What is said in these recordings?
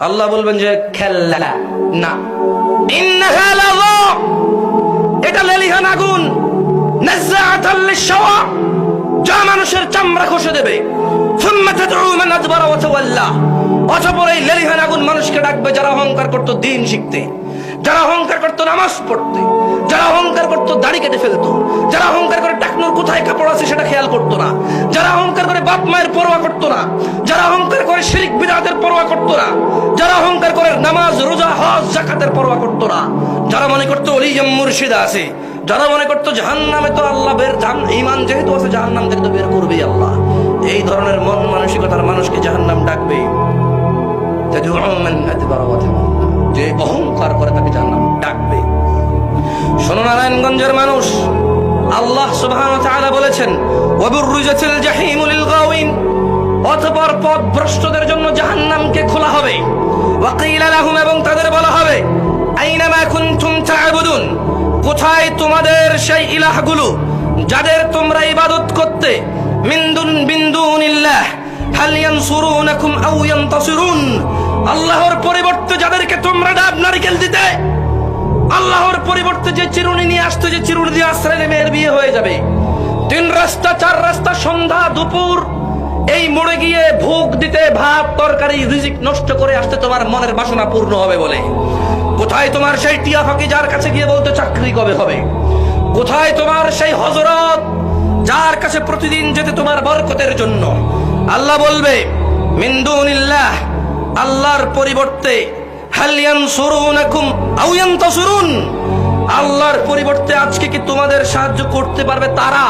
আল্লাহ বলবেন যে খেলা না, ইন্নাহা লাযা, এটা লেলিহান আগুন, নাযাআতাল লিশওয়া, যা মানুষের চামড়া খসে দেবে। সুম্মা তাদউ মান আদবারা ওয়া তাওয়াল্লা, অতঃপর এই লেলিহান আগুন মানুষকে ডাকবে যারা অহংকার করত দ্বীন শিখতে, যারা অহংকার করত নামাজ পড়তে, যারা অহংকার করত দাড়ি কেটে ফেলতো, যারা অহংকার করে টাকনুর কোথায় কাপড় আছে সেটা খেয়াল করতো না, যারা অহংকার করে বাপ মায়ের পরোয়া করতো না, যারা অহংকার করে শিরক বিদআতের পরোয়া করতো না, যারা অহংকার করে নামাজ রোজা হজ যাকাতের পরোয়া করতো না, যারা মনে করতো ওলিয়াম মুর্শিদা আছে, যারা মনে করতো জাহান্নামে তো আল্লাহ ঈমান যেহেতু আছে জাহান্নাম থেকে তো বের করবেই আল্লাহ, এই ধরনের মন মানসিকতার মানুষকে জাহান্নাম ডাকবে। যে অহংকার করে তাকে জাহান্নাম ডাকবে। শোনো নারায়ণগঞ্জের মানুষ, আল্লাহ সুবহানাহু ওয়া তাআলা বলেছেন ওয়াবুররিজাতিল জাহিমু লিল গাওয়িন, অতঃপর পথভ্রষ্টদের জন্য জাহান্নামকে খোলা হবে। ওয়াকিলা লাহুম, এবং তাদের বলা হবে আইনামা কুনতুম তা'বুদুন, কোথায় তোমাদের সেই ইলাহগুলো যাদের তোমরা ইবাদত করতে, মিন দুনিল্লাহ হাল ইয়ানসুরুনাকুম আও ইয়ানতাসিরুন, আল্লাহর পরিবর্তে যাদেরকে তোমরা ডাব নারকেল দিতে, আল্লাহর পরিবর্তে যে চিরুনি নিয়ে আসতো, যে চিরুনি দিয়ে আশ্রয় মেয়ের বিয়ে হয়ে যাবে, 3 রাস্তা 4 রাস্তা সন্ধ্যা দুপুর এই মোড়ে গিয়ে ভোগ দিতে, ভাত তরকারি রিজিক নষ্ট করে আসতে তোমার মনের বাসনা পূর্ণ হবে বলে, কোথায় তোমার সেই টিয়া ফাঁকি যার কাছে গিয়ে বলতে চাকরি কবে হবে, কোথায় তোমার সেই হযরত যার কাছে প্রতিদিন যেতে তোমার বরকতের জন্য। আল্লাহ বলবে মিন দুনিল্লাহ, আল্লাহর পরিবর্তে, হাল ইয়ানসুরুনাকুম আও ইয়ানতাসিরুন, আল্লাহর পরিবর্তে আজকে কি তোমাদের সাহায্য করতে পারবে তারা,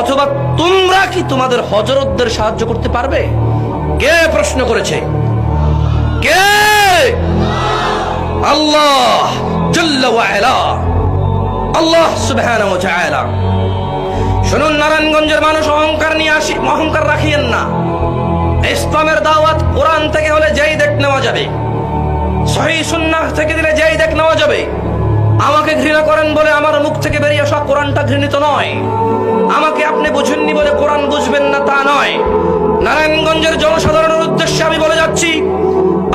অথবা তোমরা কি তোমাদের হযরতদের সাহায্য করতে পারবে? কে প্রশ্ন করেছে? কে? আল্লাহ জাল্লা ওয়া আলা, আল্লাহ সুবহানাহু ওয়া তাআলা। শুনুন নারায়ণগঞ্জের মানুষ, অহংকার নিয়ে আসি, অহংকার রাখিয়েন না। ইসলামের দাওয়াত কোরআন থেকে হলে যেই দেখ নেওয়া যাবে, সহিহ সুন্নাহ থেকে দিলে যেই দেখ নেওয়া যাবে। আমাকে ঘৃণা করেন বলে আমার মুখ থেকে বেরিয়ে আসা কোরআনটা ঘৃণিত নয়, আমাকে আপনি বুঝেননি বলে কোরআন বুঝবেন না তা নয়। নারায়ণগঞ্জের জনসাধারণের উদ্দেশ্যে আমি বলে যাচ্ছি,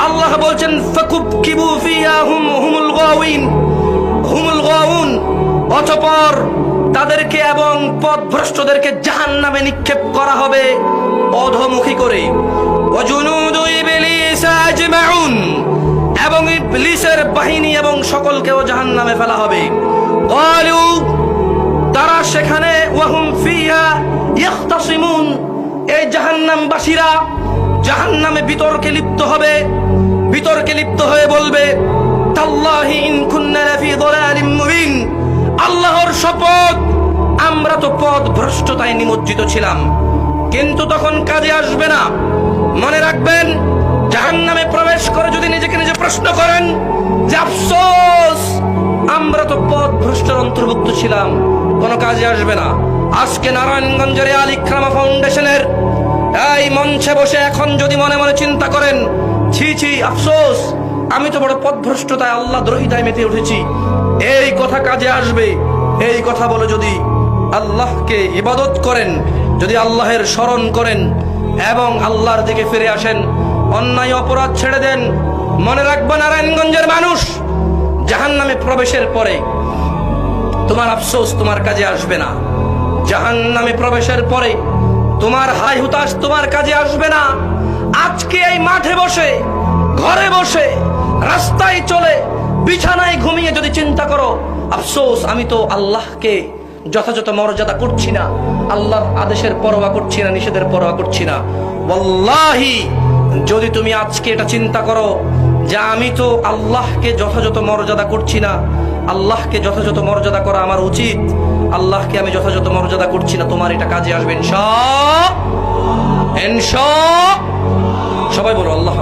আল্লাহ বলছেন ফাকুবকিবু ফিহা হুমুল গাওয়িন, হুমুল গাওয়ুন, অতঃপর তাদেরকে এবং পথভ্রষ্টদেরকে জাহান্নামে নিক্ষেপ করা হবে অধোমুখী করে। ওয়াজুনুদু ইবলিস আজমাউন, এবং ইবলিসের বাহিনী এবং সকলকেও জাহান্নামে ফেলা হবে। ক্বালু, তারা সেখানে ওয়াহুম ফিহা ইখতাসিমুন, এই জাহান্নামবাসীরা জাহান্নামে বিতর্কে লিপ্ত হবে, বিতর্কে লিপ্ত হয়ে বলবে তাল্লাহি ইন কুন্না লাফি যালালিম মুবিন, আল্লাহর শপথ আমরা তো পথ ভ্রষ্টতায় নিমজ্জিত ছিলাম। কিন্তু তখন কাজে আসবে না। মনে রাখবেন, জাহান্নামে প্রবেশ করে যদি নিজেকে নিজে প্রশ্ন করেন যে আফসোস আমরা তো পথ ভ্রষ্টের অন্তর্ভুক্ত ছিলাম, কোনো কাজে আসবে না। আজকে নারায়ণগঞ্জের আল ইকরামা ফাউন্ডেশনের এই মঞ্চে বসে এখন যদি মনে মনে চিন্তা করেন ছি ছি আফসোস আমি তো বড় পথভ্রষ্টতায় আল্লাহ দ্রোহিতায় মেতে উঠেছি, এই কথা কাজে আসবে। এই কথা বলে যদি আল্লাহকে ইবাদত করেন, যদি আল্লাহের স্মরণ করেন এবং আল্লাহর দিকে ফিরে আসেন, অন্যায় অপরাধ ছেড়ে দেন, মনে রাখবেন নারায়ণগঞ্জের মানুষ, জাহান্নামে প্রবেশের পরে তোমার আফসোস তোমার কাজে আসবে না। জাহান্নামে প্রবেশের পরে তোমার হাই হুতাশ তোমার কাজে আসবে না। আজকে এই মাঠে বসে, ঘরে বসে, রাস্তায় চলে, বিছানায় ঘুমিয়ে যদি চিন্তা করো আফসোস আমি তো আল্লাহকে যথাযথ মর্যাদা করছি না, আল্লাহর আদেশের পরোয়া করছি না, নিষেধের পরোয়া করছি না, ওয়াল্লাহি যদি তুমি আজকে এটা চিন্তা করো যে আমি তো আল্লাহকে যথাযথ মর্যাদা করছি না, আল্লাহকে যথাযথ মর্যাদা করা আমার উচিত, আল্লাহকে আমি যথাযথ মর্যাদা করছি না, তোমার এটা কাজে আসবে ইনশাআল্লাহ। সবাই বলো আল্লাহ।